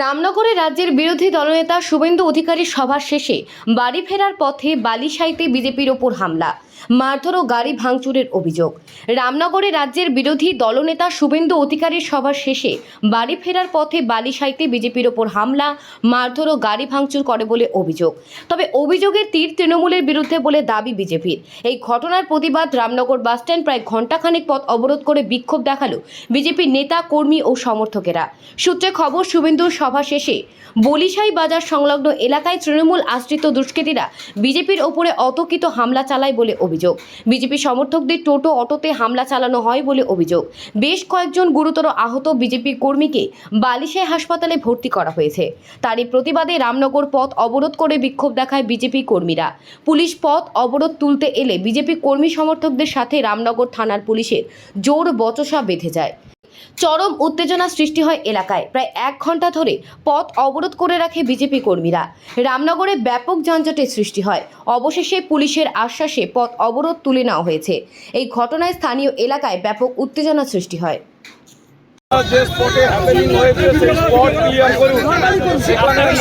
রামনগরে রাজ্যের বিরোধী দলনেতা শুভেন্দু অধিকারীর সভা শেষে বাড়ি ফেরার পথে বালিসাইতে বিজেপির ওপর হামলা, মারধর ও গাড়ি ভাঙচুরের অভিযোগ। রামনগরে রাজ্যের বিরোধী দলনেতা শুভেন্দু অধিকারীর সভা শেষে বাড়ি ফেরার পথে বালিসাইতে বিজেপির ওপর হামলা, মারধর ও গাড়ি ভাঙচুর করে বলে অভিযোগ। তবে অভিযোগের তীর তৃণমূলের বিরুদ্ধে বলে দাবি বিজেপির। এই ঘটনার প্রতিবাদ রামনগর বাসস্ট্যান্ড প্রায় ঘণ্টাখানেক পথ অবরোধ করে বিক্ষোভ দেখালো বিজেপির নেতা, কর্মী ও সমর্থকেরা। সূত্রে খবর, শুভেন্দুর সভা শেষে বলিসাই বাজার সংলগ্ন এলাকায় তৃণমূল আশ্রিত দুষ্কৃতীরা বিজেপির ওপরে অতর্কিত হামলা চালায় বলে অভিযোগ। বিজেপি সমর্থকদের টোটো, অটোতে হামলা চালানো হয় বলে অভিযোগ। বেশ কয়েকজন গুরুতর আহত বিজেপি কর্মীকে বালিসাই হাসপাতালে ভর্তি করা হয়েছে। তারই প্রতিবাদে রামনগর পথ অবরোধ করে বিক্ষোভ দেখায় বিজেপি কর্মীরা। পুলিশ পথ অবরোধ তুলতে এলে বিজেপি কর্মী সমর্থকদের সাথে রামনগর থানার পুলিশের জোর বচসা বেঁধে যায়। চরম উত্তেজনা সৃষ্টি হয় এলাকায়। প্রায় 1 ঘন্টা ধরে পথ অবরোধ করে রাখে বিজেপি কর্মীরা। রামনগরে ব্যাপক যানজটের সৃষ্টি হয়। অবশেষে পুলিশের আশ্বাসে পথ অবরোধ তুলে নেওয়া হয়েছে। এই ঘটনায় স্থানীয় এলাকায় ব্যাপক উত্তেজনা সৃষ্টি হয়। যে স্পটে হ্যাপেনিং হয়েছে সেই স্পট ক্লিয়ার করুন। সেখানে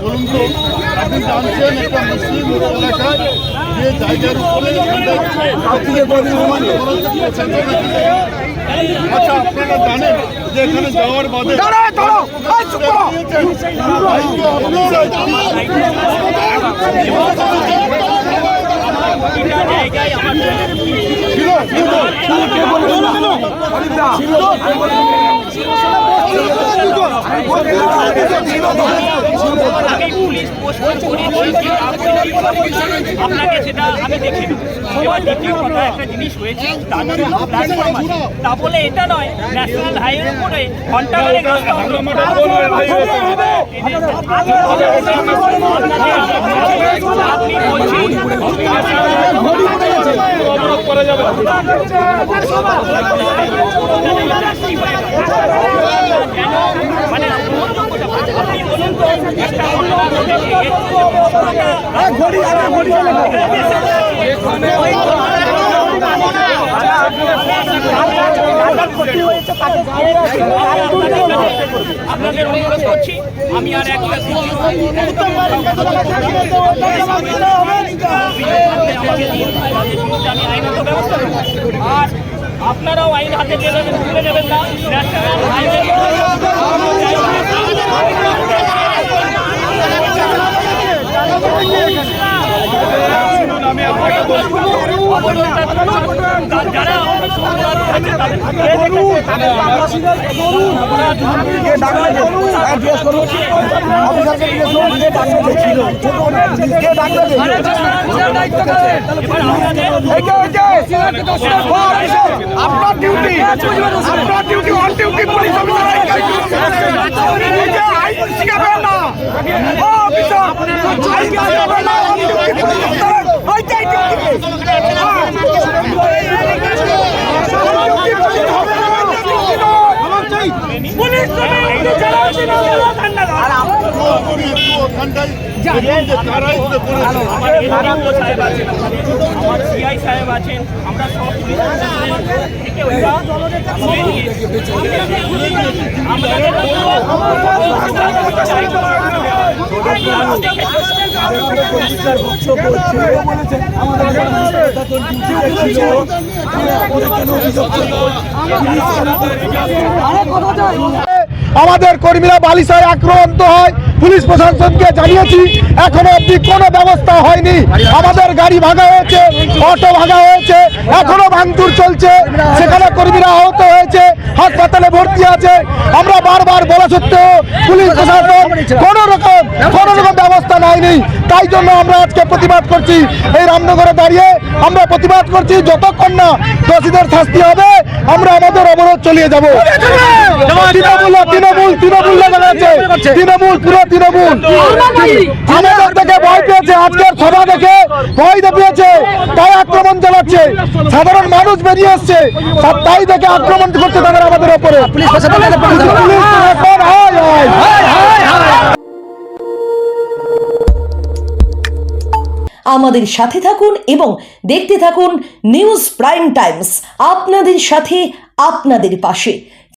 বলুন তো, আপনি জানছেন একটা মুসলিম এলাকায় যে জায়গার উপরে আচ্ছা, আপনারা জানেন যে এখানে যাওয়ার বাদে আপনাকে সেটা আমি দেখি। এবার দ্বিতীয় কথা, একটা জিনিস হয়েছে, তা বলে এটা নয় ন্যাশনাল হাইওয়ের উপরে ঘন্টাখানেক রাস্তা করা যাবে। মানে আপনি বলুন তো, আপনাদের অনুরোধ করছি, আমি আর একটা আমি আইনত ব্যবস্থা নেব। আর আপনারাও আইন হাতে তুলে নেবেন না। ন্যাশনাল হাইওয়ে যারা আপনার ডিউটি অন ডিউটি পুলিশ শিখাবেন না। আমার সিআই সাহেব আছেন, আমরা সব আমাদের কর্মীরা বালিসায় আক্রান্ত হয়, পুলিশ প্রশাসনকে জানিয়েছি, এখনো অব্দি কোনো ব্যবস্থা হয়নি। আমাদের গাড়ি ভাঙা হয়েছে, অটো ভাঙা হয়েছে, এখনো ভাঙচুর চলছে, সেখানে কর্মীরা আহত হয়েছে, হাসপাতালে ভর্তি আছে। আমরা বারবার বলা সত্ত্বেও পুলিশ প্রশাসন কোনো রকম ব্যবস্থা নেয়নি, তাই জন্য আমরা আজকে প্রতিবাদ করছি। এই রামনগরে দাঁড়িয়ে আমরা প্রতিবাদ করছি, যতক্ষণ না দোষীদের শাস্তি হবে আমরা আমাদের অবরোধ চালিয়ে যাব। তৃণমূল আমাদের থেকে ভয় পেয়েছে, আজকের সভা দেখে ভয় দেখিয়েছে, তাই আক্রমণ চালাচ্ছে। সাধারণ মানুষ বেরিয়ে এসছে, তাই দেখে আক্রমণ করছে তাদের আমাদের উপরে। পুলিশ এখন আমাদের সাথে থাকুন এবং দেখতে থাকুন নিউজ প্রাইম টাইমস, আপনাদের সাথে আপনাদের পাশে।